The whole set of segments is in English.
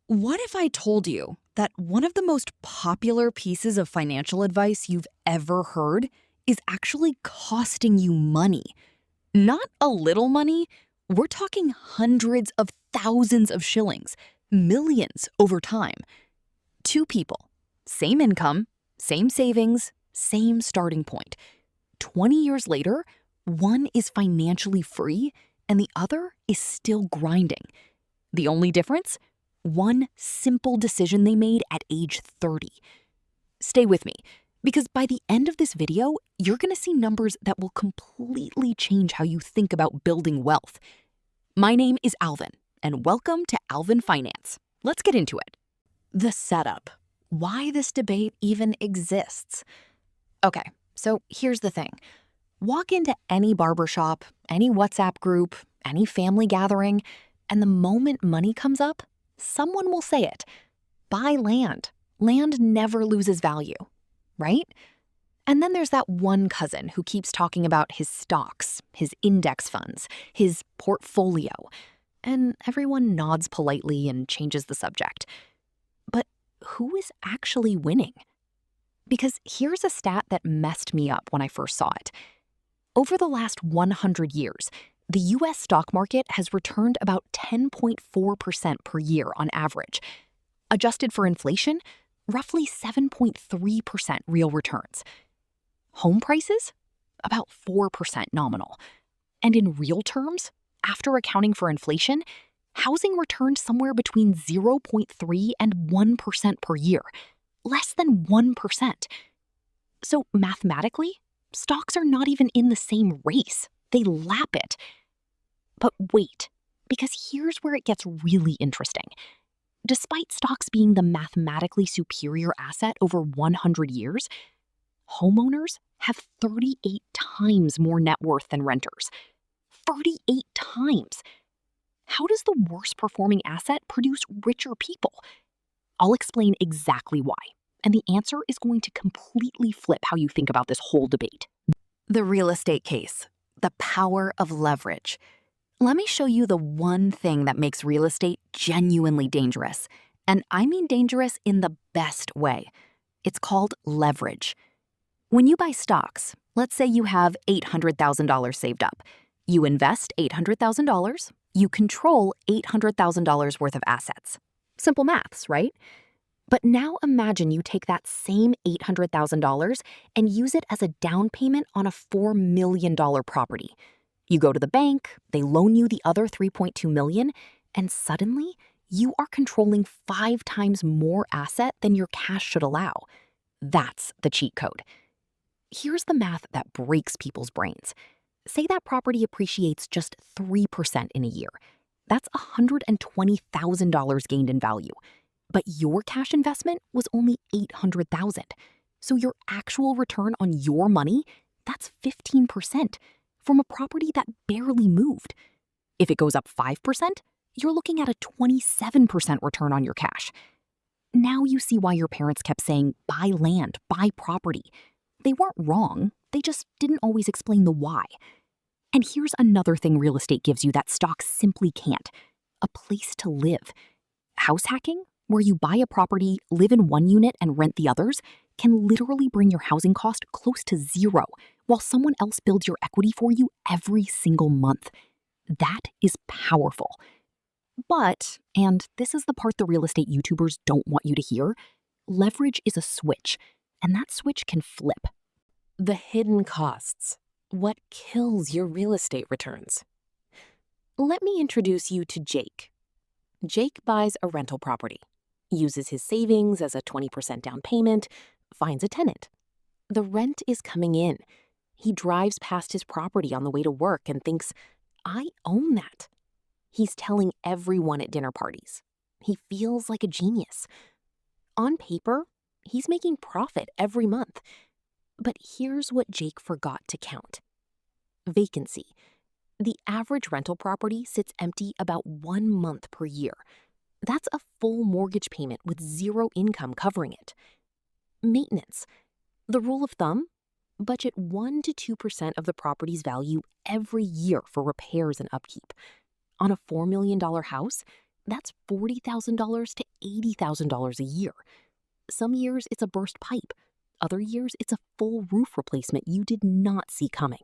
What if I told you that one of the most popular pieces of financial advice you've ever heard is actually costing you money? Not a little money, we're talking hundreds of thousands of shillings, millions over time. Two people, same income, same savings, same starting point. 20 years later, one is financially free and the other is still grinding. The only difference? One simple decision they made at age 30. Stay with me, because by the end of this video, you're going to see numbers that will completely change how you think about building wealth. My name is Alvin, and welcome to Alvin Finance. Let's get into it. The setup. Why this debate even exists. Okay, so here's the thing. Walk into any barbershop, any WhatsApp group, any family gathering, and the moment money comes up, someone will say it. Buy land. Land never loses value, right? And then there's that one cousin who keeps talking about his stocks, his index funds, his portfolio. And everyone nods politely and changes the subject. But who is actually winning? Because here's a stat that messed me up when I first saw it. Over the last 100 years, the U.S. stock market has returned about 10.4% per year on average. Adjusted for inflation, roughly 7.3% real returns. Home prices? About 4% nominal. And in real terms, after accounting for inflation, housing returned somewhere between 0.3 and 1% per year. Less than 1%. So mathematically, stocks are not even in the same race. They lap it. But wait, because here's where it gets really interesting. Despite stocks being the mathematically superior asset over 100 years, homeowners have 38 times more net worth than renters. 38 times! How does the worst performing asset produce richer people? I'll explain exactly why, and the answer is going to completely flip how you think about this whole debate. The real estate case, the power of leverage. Let me show you the one thing that makes real estate genuinely dangerous. And I mean dangerous in the best way. It's called leverage. When you buy stocks, let's say you have $800,000 saved up. You invest $800,000, you control $800,000 worth of assets. Simple maths, right? But now imagine you take that same $800,000 and use it as a down payment on a $4 million property. You go to the bank, they loan you the other $3.2 million, and suddenly you are controlling 5 times more asset than your cash should allow. That's the cheat code. Here's the math that breaks people's brains. Say that property appreciates just 3% in a year. That's $120,000 gained in value. But your cash investment was only $800,000. So your actual return on your money, that's 15%. From a property that barely moved. If it goes up 5%, you're looking at a 27% return on your cash. Now you see why your parents kept saying, buy land, buy property. They weren't wrong, they just didn't always explain the why. And here's another thing real estate gives you that stocks simply can't. A place to live. House hacking, where you buy a property, live in one unit, and rent the others, can literally bring your housing cost close to zero, while someone else builds your equity for you every single month. That is powerful. But, and this is the part the real estate YouTubers don't want you to hear, leverage is a switch, and that switch can flip. The hidden costs. What kills your real estate returns? Let me introduce you to Jake. Jake buys a rental property, uses his savings as a 20% down payment, finds a tenant. The rent is coming in. He drives past his property on the way to work and thinks, I own that. He's telling everyone at dinner parties. He feels like a genius. On paper, he's making profit every month. But here's what Jake forgot to count. Vacancy. The average rental property sits empty about 1 month per year. That's a full mortgage payment with zero income covering it. Maintenance. The rule of thumb? Budget 1 to 2% of the property's value every year for repairs and upkeep. On a $4 million house, That's $40,000 to $80,000 a year. Some years it's a burst pipe. Other years it's a full roof replacement you did not see coming.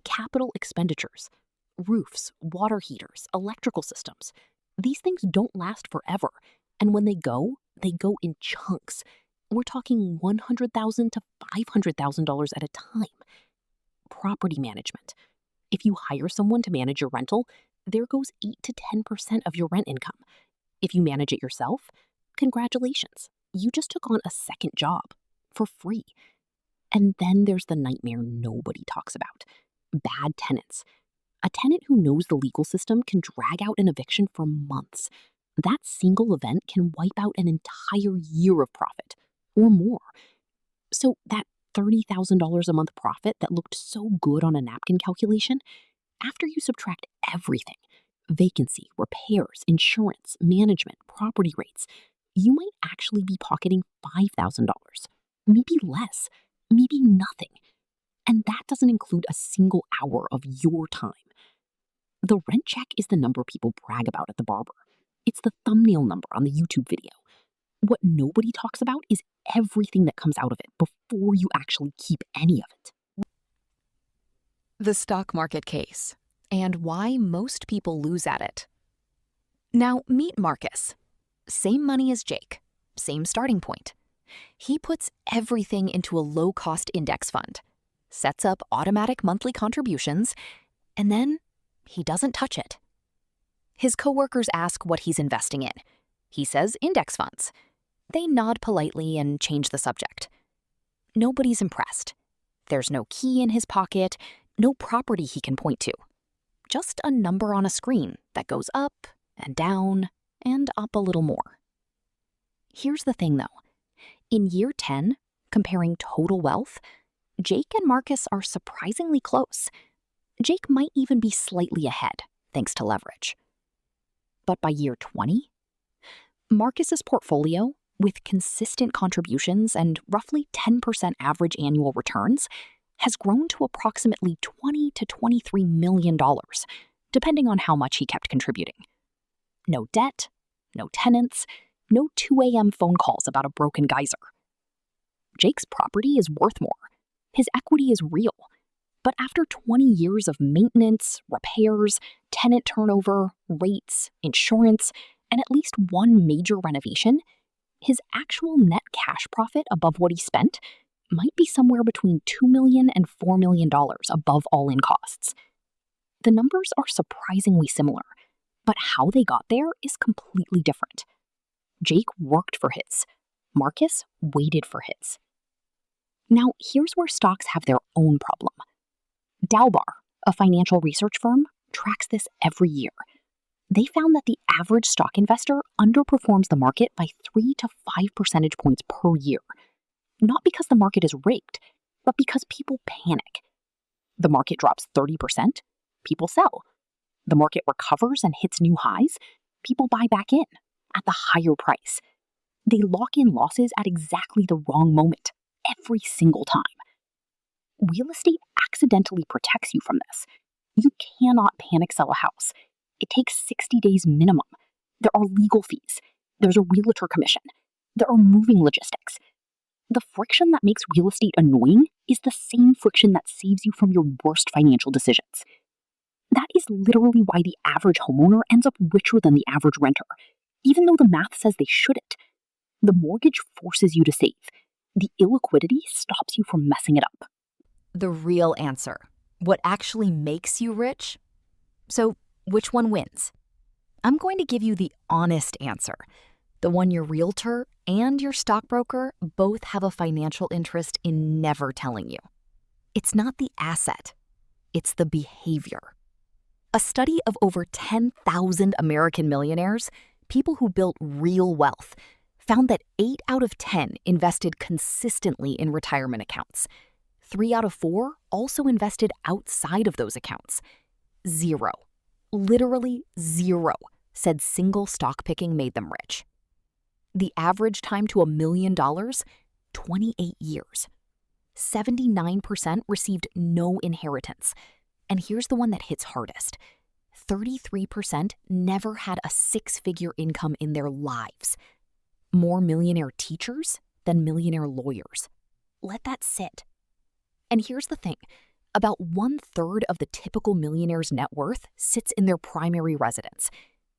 Capital expenditures, roofs, water heaters, electrical systems. These things don't last forever, and when they go in chunks. We're talking $100,000 to $500,000 at a time. Property management. If you hire someone to manage your rental, there goes 8 to 10% of your rent income. If you manage it yourself, congratulations, you just took on a second job for free. And then there's the nightmare nobody talks about: bad tenants. A tenant who knows the legal system can drag out an eviction for months. That single event can wipe out an entire year of profit or more. So that $30,000 a month profit that looked so good on a napkin calculation, after you subtract everything, vacancy, repairs, insurance, management, property rates, you might actually be pocketing $5,000, maybe less, maybe nothing. And that doesn't include a single hour of your time. The rent check is the number people brag about at the barber. It's the thumbnail number on the YouTube video. What nobody talks about is everything that comes out of it before you actually keep any of it. The stock market case, and why most people lose at it. Now, meet Marcus. Same money as Jake, same starting point. He puts everything into a low-cost index fund, sets up automatic monthly contributions, and then he doesn't touch it. His coworkers ask what he's investing in. He says index funds. They nod politely and change the subject. Nobody's impressed. There's no key in his pocket, no property he can point to. Just a number on a screen that goes up and down and up a little more. Here's the thing though. In year 10, comparing total wealth, Jake and Marcus are surprisingly close. Jake might even be slightly ahead, thanks to leverage. But by year 20, Marcus's portfolio, with consistent contributions and roughly 10% average annual returns, has grown to approximately $20 to $23 million, depending on how much he kept contributing. No debt, no tenants, no 2 a.m. phone calls about a broken geyser. Jake's property is worth more. His equity is real. But after 20 years of maintenance, repairs, tenant turnover, rates, insurance, and at least one major renovation, his actual net cash profit above what he spent might be somewhere between $2 million and $4 million above all-in costs. The numbers are surprisingly similar, but how they got there is completely different. Jake worked for his. Marcus waited for his. Now, here's where stocks have their own problem. Dalbar, a financial research firm, tracks this every year. They found that the average stock investor underperforms the market by 3 to 5 percentage points per year. Not because the market is rigged, but because people panic. The market drops 30%, people sell. The market recovers and hits new highs, people buy back in at the higher price. They lock in losses at exactly the wrong moment, every single time. Real estate accidentally protects you from this. You cannot panic sell a house. It takes 60 days minimum. There are legal fees. There's a realtor commission. There are moving logistics. The friction that makes real estate annoying is the same friction that saves you from your worst financial decisions. That is literally why the average homeowner ends up richer than the average renter, even though the math says they shouldn't. The mortgage forces you to save. The illiquidity stops you from messing it up. The real answer. What actually makes you rich? So, which one wins? I'm going to give you the honest answer. The one your realtor and your stockbroker both have a financial interest in never telling you. It's not the asset, it's the behavior. A study of over 10,000 American millionaires, people who built real wealth, found that 8 out of 10 invested consistently in retirement accounts. 3 out of 4 also invested outside of those accounts. 0, literally 0, said single stock picking made them rich. The average time to $1 million, 28 years. 79% received no inheritance. And here's the one that hits hardest. 33% never had a six-figure income in their lives. More millionaire teachers than millionaire lawyers. Let that sit. And here's the thing. About 1/3 of the typical millionaire's net worth sits in their primary residence.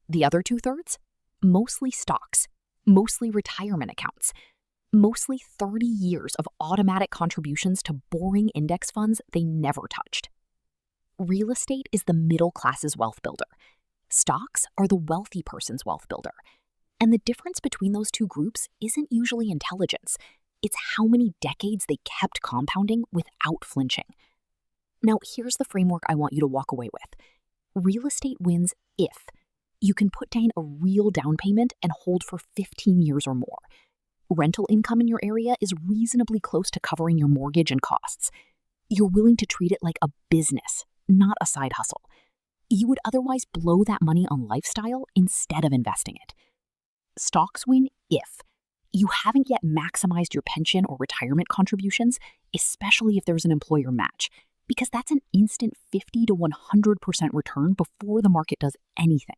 The other 2/3? Mostly stocks, mostly retirement accounts, mostly 30 years of automatic contributions to boring index funds they never touched. Real estate is the middle class's wealth builder. Stocks are the wealthy person's wealth builder. And the difference between those two groups isn't usually intelligence. It's how many decades they kept compounding without flinching. Now, here's the framework I want you to walk away with. Real estate wins if you can put down a real down payment and hold for 15 years or more. Rental income in your area is reasonably close to covering your mortgage and costs. You're willing to treat it like a business, not a side hustle. You would otherwise blow that money on lifestyle instead of investing it. Stocks win if you haven't yet maximized your pension or retirement contributions, especially if there's an employer match, because that's an instant 50 to 100% return before the market does anything.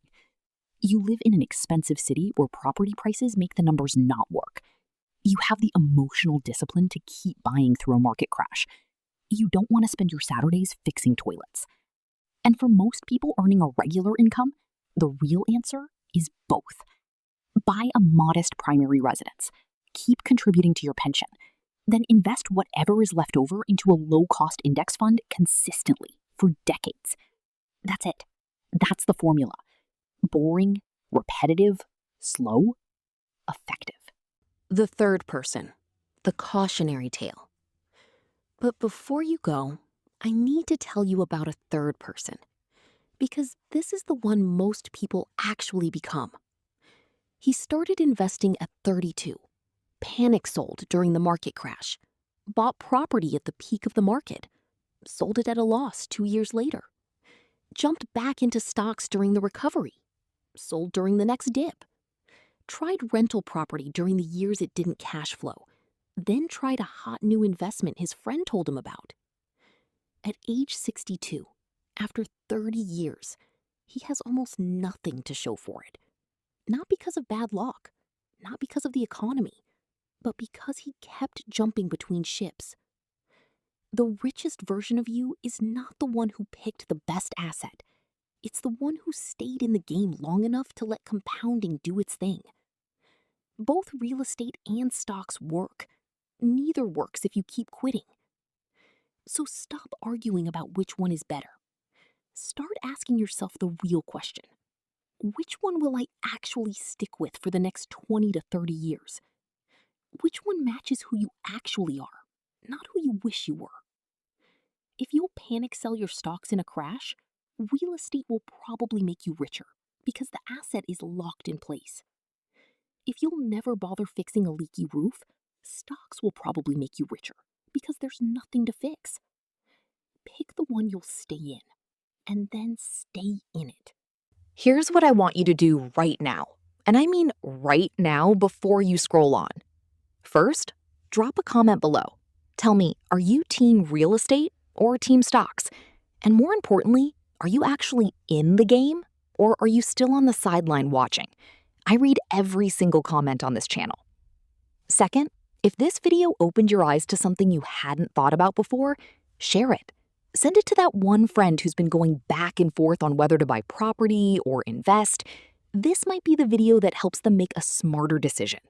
You live in an expensive city where property prices make the numbers not work. You have the emotional discipline to keep buying through a market crash. You don't want to spend your Saturdays fixing toilets. And for most people earning a regular income, the real answer is both. Buy a modest primary residence. Keep contributing to your pension. Then invest whatever is left over into a low-cost index fund consistently for decades. That's it. That's the formula. Boring, repetitive, slow, effective. The third person, the cautionary tale. But before you go, I need to tell you about a third person, because this is the one most people actually become. He started investing at 32, panic sold during the market crash, bought property at the peak of the market, sold it at a loss 2 years later, jumped back into stocks during the recovery, sold during the next dip, tried rental property during the years it didn't cash flow, then tried a hot new investment his friend told him about. At age 62, after 30 years, he has almost nothing to show for it. Not because of bad luck, not because of the economy, but because he kept jumping between ships. The richest version of you is not the one who picked the best asset. It's the one who stayed in the game long enough to let compounding do its thing. Both real estate and stocks work. Neither works if you keep quitting. So stop arguing about which one is better. Start asking yourself the real question. Which one will I actually stick with for the next 20 to 30 years? Which one matches who you actually are, not who you wish you were? If you'll panic sell your stocks in a crash, real estate will probably make you richer because the asset is locked in place. If you'll never bother fixing a leaky roof, stocks will probably make you richer because there's nothing to fix. Pick the one you'll stay in, and then stay in it. Here's what I want you to do right now. And I mean right now before you scroll on. First, drop a comment below. Tell me, are you team real estate or team stocks? And more importantly, are you actually in the game or are you still on the sideline watching? I read every single comment on this channel. Second, if this video opened your eyes to something you hadn't thought about before, share it. Send it to that one friend who's been going back and forth on whether to buy property or invest. This might be the video that helps them make a smarter decision.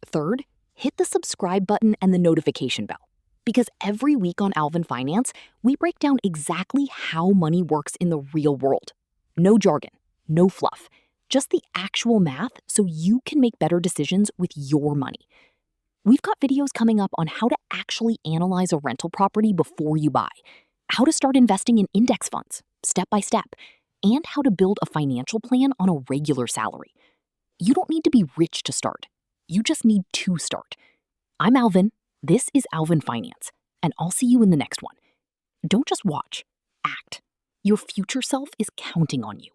Third, hit the subscribe button and the notification bell. Because every week on Alvin Finance, we break down exactly how money works in the real world. No jargon, no fluff, just the actual math so you can make better decisions with your money. We've got videos coming up on how to actually analyze a rental property before you buy, how to start investing in index funds, step by step, and how to build a financial plan on a regular salary. You don't need to be rich to start. You just need to start. I'm Alvin. This is Alvin Finance, and I'll see you in the next one. Don't just watch, act. Your future self is counting on you.